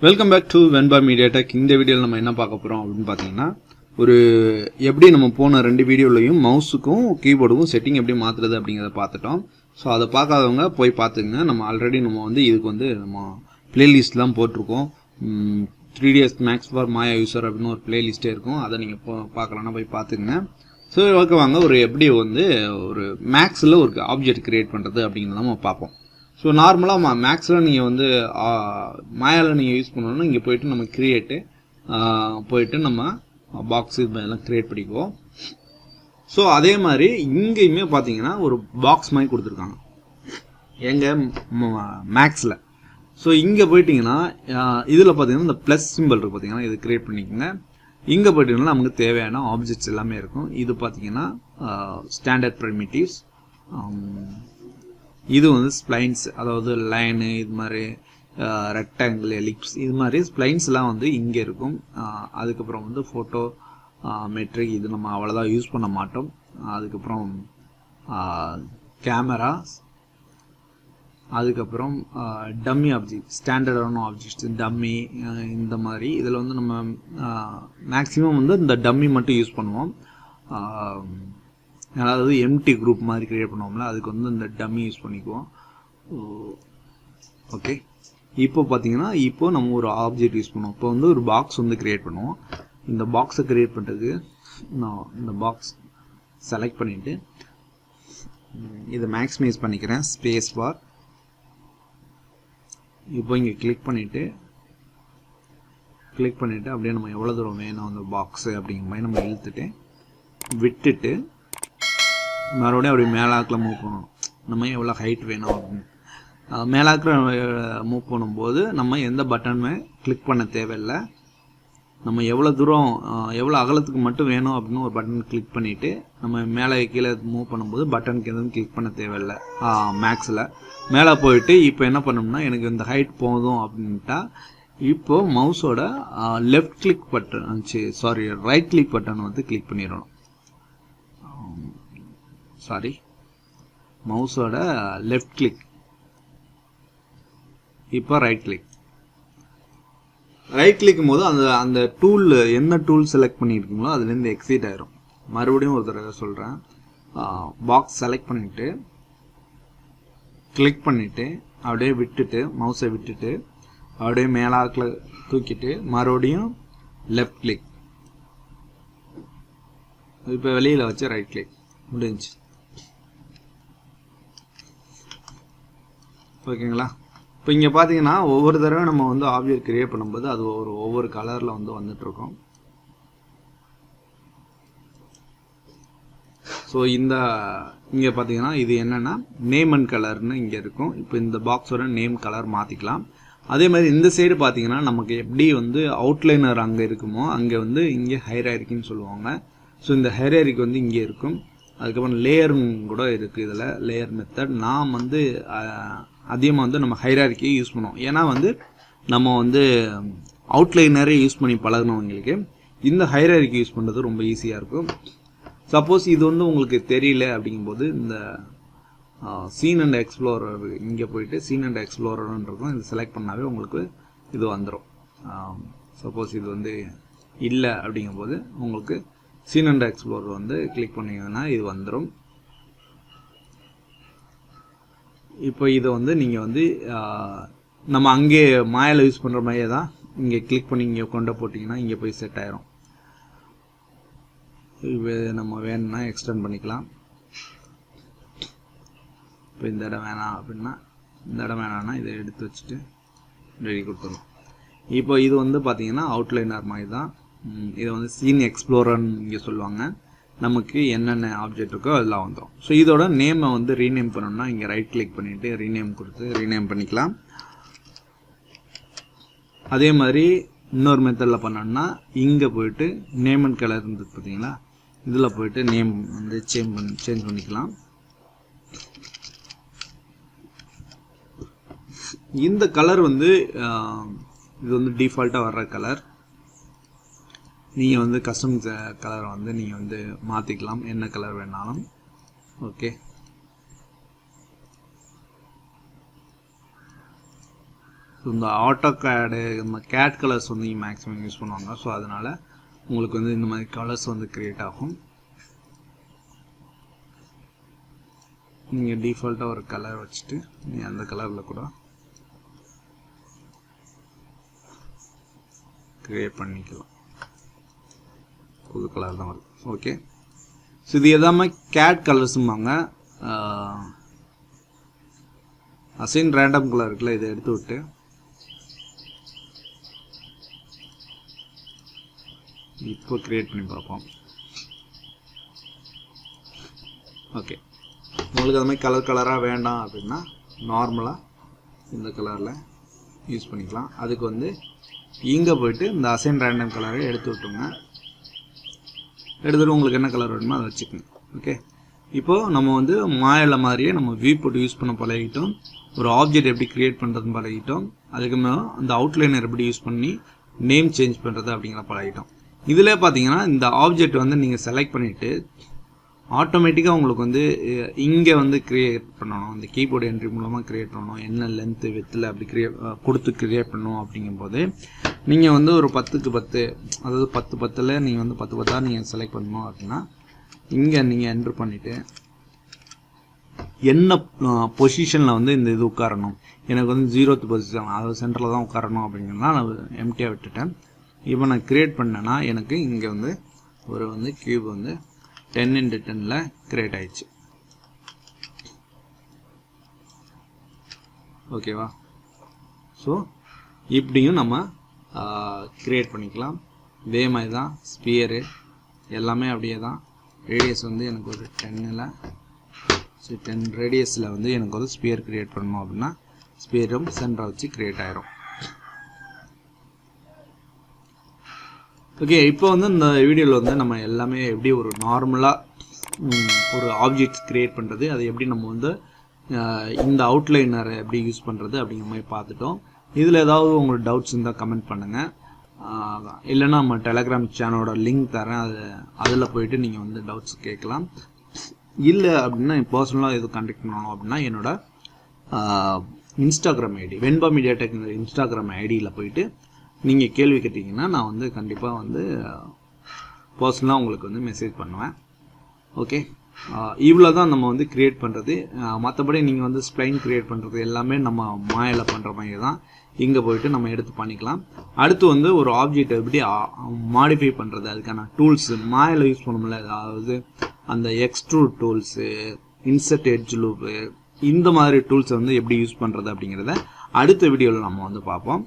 Welcome back to Venba media tech. இந்த வீடியோவில் நம்ம என்ன பார்க்க போகிறோம் அப்படின்னு பார்த்தீங்கன்னா, ஒரு எப்படி நம்ம போன 2 வீடியோலையும் மவுஸுக்கும் கீபோர்டுக்கும் செட்டிங் எப்படி மாற்றுறது அப்படிங்கிறத பார்த்துட்டோம். ஸோ அதை பார்க்காதவங்க போய் பார்த்துங்க. நம்ம ஆல்ரெடி இதுக்கு நம்ம பிளேலிஸ்ட்லாம் போட்டிருக்கோம். 3ds maths for Maya user அப்படின்னு ஒரு பிளேலிஸ்ட்டே இருக்கும். அதை நீங்கள் பார்க்கலான்னா போய் பார்த்துங்க. ஸோ ஓகே, வாங்க எப்படி ஒரு மேக்ஸில் ஒரு ஆப்ஜெக்ட் கிரியேட் பண்ணுறது அப்படிங்கிறத நம்ம பார்ப்போம். ஸோ நார்மலாக மேக்ஸில் நீங்கள் மாயாவில் நீங்கள் யூஸ் பண்ணணும்னா இங்கே போய்ட்டு நம்ம கிரியேட்டு போய்ட்டு நம்ம பாக்ஸ் இதெல்லாம் கிரியேட் பண்ணிக்குவோம். ஸோ அதே மாதிரி இங்கேயுமே பார்த்தீங்கன்னா ஒரு பாக்ஸ் மாதிரி கொடுத்துருக்காங்க எங்கள் மேக்ஸில். ஸோ இங்கே போயிட்டிங்கன்னா இதில் பார்த்தீங்கன்னா இந்த ப்ளஸ் சிம்பிள் இருக்குது பார்த்தீங்கன்னா, இது கிரியேட் பண்ணிக்கோங்க. இங்கே போய்ட்டிங்கன்னா நமக்கு தேவையான ஆப்ஜெக்ட்ஸ் எல்லாமே இருக்கும். இது பார்த்தீங்கன்னா ஸ்டாண்டர்ட் ப்ரிமிட்டிவ்ஸ், இது ஸ்ப்ளைன்ஸ், அதாவது லைனு, இது மாதிரி ரெக்டாங்கிள், எலிப்ஸ், இது மாதிரி ஸ்ப்ளைன்ஸ்லாம் இங்கே இருக்கும். அதுக்கப்புறம் ஃபோட்டோ மெட்ரிக், இது நம்ம அவ்வளோதான் யூஸ் பண்ண மாட்டோம். அதுக்கப்புறம் கேமராஸ், அதுக்கப்புறம் டம்மி ஆப்ஜெக்ட், ஸ்டாண்டர்டான ஆப்ஜெக்ட்ஸ், டம்மி, இந்த மாதிரி இதில் நம்ம மேக்ஸிமம் இந்த டம்மி மட்டும் யூஸ் பண்ணுவோம். அதாவது எம்டி குரூப் மாதிரி கிரியேட் பண்ணுவோம்ல, அதுக்கு இந்த டம்மி யூஸ் பண்ணிக்குவோம். ஓகே, இப்போ பார்த்தீங்கன்னா நம்ம ஒரு ஆப்ஜெக்ட் யூஸ் பண்ணுவோம். இப்போ ஒரு பாக்ஸ் கிரியேட் பண்ணுவோம். இந்த பாக்ஸை கிரியேட் பண்ணுறதுக்கு நான் இந்த பாக்ஸ் செலக்ட் பண்ணிவிட்டு இதை மேக்ஸிமைஸ் பண்ணிக்கிறேன், ஸ்பேஸ் பார். இப்போ இங்கே கிளிக் பண்ணிவிட்டு அப்படியே நம்ம எவ்வளோ தூரம் வேணும் அந்த பாக்ஸு அப்படிங்கிற மாதிரி நம்ம இழுத்துட்டு விட்டுட்டு மறுபடியும் அப்படி மேலாக்கில் மூவ் பண்ணணும். நம்ம எவ்வளோ ஹைட் வேணும் அப்படின்னு மேலாக்கில் மூவ் பண்ணும்போது நம்ம எந்த பட்டனுமே கிளிக் பண்ண தேவையில்லை. நம்ம எவ்வளோ தூரம் எவ்வளோ அகலத்துக்கு மட்டும் வேணும் அப்படின்னு ஒரு பட்டன் கிளிக் பண்ணிவிட்டு நம்ம மேலே கீழே மூவ் பண்ணும்போது பட்டனுக்கு எதுவும் கிளிக் பண்ண தேவையில்லை. மேக்ஸில் மேலே போயிட்டு இப்போ என்ன பண்ணோம்னா, எனக்கு இந்த ஹைட் போதும் அப்படின்ட்டா இப்போது மவுஸோட left click button, right click button click பண்ணிடணும். மவுஸோட லெஃப்ட் கிளிக், இப்போ ரைட் கிளிக்கும் போது அந்த டூல், என்ன டூல் செலக்ட் பண்ணியிருக்கீங்களோ அதுலேருந்து எக்ஸிட் ஆயிரும். மறுபடியும் ஒரு தடவை சொல்கிறேன், பாக்ஸ் செலக்ட் பண்ணிவிட்டு கிளிக் பண்ணிவிட்டு அப்படியே விட்டுட்டு மவுஸை விட்டுட்டு அப்படியே மேலாக்கில் தூக்கிட்டு மறுபடியும் லெஃப்ட் கிளிக், இப்போ வெளியில் வச்சு ரைட் கிளிக், முடிஞ்சு. ஓகேங்களா? இப்போ இங்கே பார்த்தீங்கன்னா ஒவ்வொரு தடவை நம்ம ஆப்ஜெக்ட் கிரியேட் பண்ணும்போது அது ஒவ்வொரு கலரில் வந்துட்டுருக்கோம். ஸோ இங்கே பார்த்தீங்கன்னா இது என்னென்னா நேம் அண்ட் கலர்னு இங்கே இருக்கும். இப்போ இந்த பாக்ஸோட நேம் கலர் மாற்றிக்கலாம். அதே மாதிரி இந்த சைடு பார்த்தீங்கன்னா நமக்கு எப்படி அவுட்லைனர் அங்கே இருக்குமோ அங்கே இங்கே ஹைரார்க்கின்னு சொல்லுவாங்க. ஸோ இந்த ஹைரார்க்கி இங்கே இருக்கும். அதுக்கப்புறம் லேயரும் கூட இருக்குது. இதில் லேயர் மெத்தட் நாம் அதிகமாக நம்ம ஹைரார்க்கி யூஸ் பண்ணுவோம். ஏன்னா நம்ம அவுட்லைனரே யூஸ் பண்ணி பழகினவங்களுக்கு இந்த ஹைரார்க்கி யூஸ் பண்ணுறது ரொம்ப ஈஸியாக இருக்கும். சப்போஸ் இது உங்களுக்கு தெரியல அப்படிங்கும்போது இந்த சீன் அண்ட் எக்ஸ்ப்ளோரர், இங்கே போயிட்டு சீன் அண்ட் எக்ஸ்ப்ளோரர்னு இருக்கும், இது செலக்ட் பண்ணாவே உங்களுக்கு இது வந்துடும். சப்போஸ் இது இல்லை அப்படிங்கும்போது உங்களுக்கு சீன் அண்ட் எக்ஸ்ப்ளோரர் கிளிக் பண்ணிங்கன்னா இது வந்துடும். இப்போ இதை நீங்கள் நம்ம அங்கே மாயாவில் யூஸ் பண்ணுற மாதிரியே தான் இங்கே கிளிக் பண்ணி இங்கே கொண்டு போட்டிங்கன்னா இங்கே போய் செட் ஆயிரும். இப்போ நம்ம வேணும்னா எக்ஸ்டெண்ட் பண்ணிக்கலாம். இப்போ இந்த இடம் வேணாம் அப்படின்னா இந்த இடம் வேணான்னா இதை எடுத்து வச்சுட்டு ரெடி கொடுத்துடணும். இப்போ இது பார்த்தீங்கன்னா அவுட்லைனர் மாதிரி தான். இதை சீன் எக்ஸ்ப்ளோரர்னு இங்கே சொல்லுவாங்க. நமக்கு என்னென்ன ஆப்ஜெக்ட் இருக்கோ அதெல்லாம் வந்துடும். ஸோ இதோட நேமை ரீநேம் பண்ணணும்னா இங்கே ரைட் கிளிக் பண்ணிவிட்டு ரீநேம் கொடுத்து ரீநேம் பண்ணிக்கலாம். அதே மாதிரி இன்னொரு மெத்தடில் பண்ணோம்னா இங்கே போயிட்டு நேம் அண்ட் கலர் இருந்தது பார்த்தீங்களா, இதில் போயிட்டு நேம் சேஞ்ச் பண்ணிக்கலாம். இந்த கலர் இது டிஃபால்ட்டாக வர்ற கலர். நீங்கள் கஸ்டம் கலரை நீங்கள் மாற்றிக்கலாம், என்ன கலர் வேணாலும். ஓகே, இந்த AutoCAD இந்த CAD கலர்ஸ் வந்து மேக்ஸிமம் யூஸ் பண்ணுவாங்க. ஸோ அதனால் உங்களுக்கு வந்து இந்த மாதிரி கலர்ஸ் வந்து க்ரியேட் ஆகும். நீங்கள் டிஃபால்ட்டாக ஒரு கலர் வச்சுட்டு நீங்கள் அந்த கலரில் கூட க்ரியேட் பண்ணிக்கலாம். புது கலர் தான் வருது. ஓகே, ஸோ இது எதாமல் CAD கலர்ஸும்பாங்க. அசைன் ரேண்டம் கலர் இருக்குல்ல, இதை எடுத்து விட்டு இப்போ க்ரியேட் பண்ணி பார்ப்போம். ஓகே, உங்களுக்கு அது மாதிரி கலர் கலராக வேண்டாம் அப்படின்னா நார்மலாக இந்த கலரில் யூஸ் பண்ணிக்கலாம். அதுக்கு வந்து இங்கே போய்ட்டு இந்த அசைன் ரேண்டம் கலரை எடுத்து விட்டுங்க. எடுத்துகிட்டு உங்களுக்கு என்ன கலர் வேணுமோ அதை வச்சுக்கோங்க. ஓகே, இப்போது நம்ம வந்து மாயில் மாதிரியே நம்ம வியூ போட்டு யூஸ் பண்ண பழகிட்டோம். ஒரு ஆப்ஜெக்ட் எப்படி க்ரியேட் பண்ணுறதுன்னு பழகிட்டோம். அதுக்கு மேலே அந்த அவுட்லைனர் எப்படி யூஸ் பண்ணி நேம் சேஞ்ச் பண்ணுறது அப்படிங்கிற பழகிட்டோம். இதில் பார்த்தீங்கன்னா இந்த ஆப்ஜெக்ட் வந்து நீங்கள் செலக்ட் பண்ணிவிட்டு ஆட்டோமேட்டிக்காக உங்களுக்கு வந்து இங்கே வந்து க்ரியேட் பண்ணணும். இந்த கீபோர்டு என்ட்ரி மூலமாக க்ரியேட் பண்ணணும். என்ன லென்த்து வித்தில் அப்படி கொடுத்து க்ரியேட் பண்ணணும். அப்படிங்கும்போது நீங்கள் வந்து ஒரு 10க்கு 10, அதாவது 10 10ல் நீங்கள் வந்து 10 10ஆக நீங்கள் செலக்ட் பண்ணணும் அப்படின்னா இங்கே நீங்கள் என்ட்ரு பண்ணிவிட்டு என்ன பொசிஷனில் வந்து இந்த இது உட்காரணும். எனக்கு வந்து 0th பொசிஷன், அதாவது சென்டரில் தான் உட்காரணும் அப்படிங்கிறதுனா நான் எம்டியாக விட்டுட்டேன். இப்போ நான் க்ரியேட் பண்ணேன்னா எனக்கு இங்கே வந்து ஒரு வந்து கியூப் வந்து 10x10ல் க்ரியேட் ஆயிடுச்சு. ஓகேவா? ஸோ இப்படியும் நம்ம க்ரியேட் பண்ணிக்கலாம். இதே மாதிரி தான் ஸ்பியரு எல்லாமே அப்படியே தான். ரேடியஸ் வந்து எனக்கு ஒரு 10ல் 10 ரேடியஸில் வந்து எனக்கு ஒரு ஸ்பியர் க்ரியேட் பண்ணணும் அப்படின்னா ஸ்பியரும் சென்டரை வச்சு க்ரியேட் ஆயிரும். ஓகே, இப்போ வந்து இந்த வீடியோவில் வந்து நம்ம எல்லாமே எப்படி ஒரு நார்மலாக ஒரு ஆப்ஜெக்ட்ஸ் க்ரியேட் பண்ணுறது, அதை எப்படி நம்ம வந்து இந்த அவுட்லைனரை எப்படி யூஸ் பண்ணுறது அப்படிங்கிற மாதிரி பார்த்துட்டோம். இதில் ஏதாவது உங்களுக்கு டவுட்ஸ் இருந்தால் கமெண்ட் பண்ணுங்கள். இல்லைன்னா நம்ம டெலகிராம் சேனலோட லிங்க் தரேன், அதில் போயிட்டு நீங்கள் வந்து டவுட்ஸ் கேட்கலாம். இல்லை அப்படின்னா பர்சனலாக எதுவும் கான்டாக்ட் பண்ணணும் அப்படின்னா என்னோட இன்ஸ்டாகிராம் ஐடி வெண்பா மீடியா டெக் இன்ஸ்டாகிராம் ஐடியில் போயிட்டு நீங்கள் கேள்வி கேட்டிங்கன்னா நான் வந்து கண்டிப்பாக வந்து பர்சனலாக உங்களுக்கு வந்து மெசேஜ் பண்ணுவேன். ஓகே, இவ்வளோ தான் நம்ம வந்து க்ரியேட் பண்ணுறது. மற்றபடி நீங்கள் வந்து ஸ்ப்ளைன் க்ரியேட் பண்ணுறது எல்லாமே நம்ம மாயில் பண்ணுற மாதிரி தான். இங்கே போய்ட்டு நம்ம எடுத்து பண்ணிக்கலாம். அடுத்து வந்து ஒரு ஆப்ஜெக்ட் எப்படி மாடிஃபை பண்ணுறது, அதுக்கான டூல்ஸு மாயில் யூஸ் பண்ணணும்ல, அதாவது அந்த extrude tools, insert edge loop, இந்த மாதிரி டூல்ஸை வந்து எப்படி யூஸ் பண்ணுறது அப்படிங்கிறத அடுத்த வீடியோவில் நம்ம வந்து பார்ப்போம்.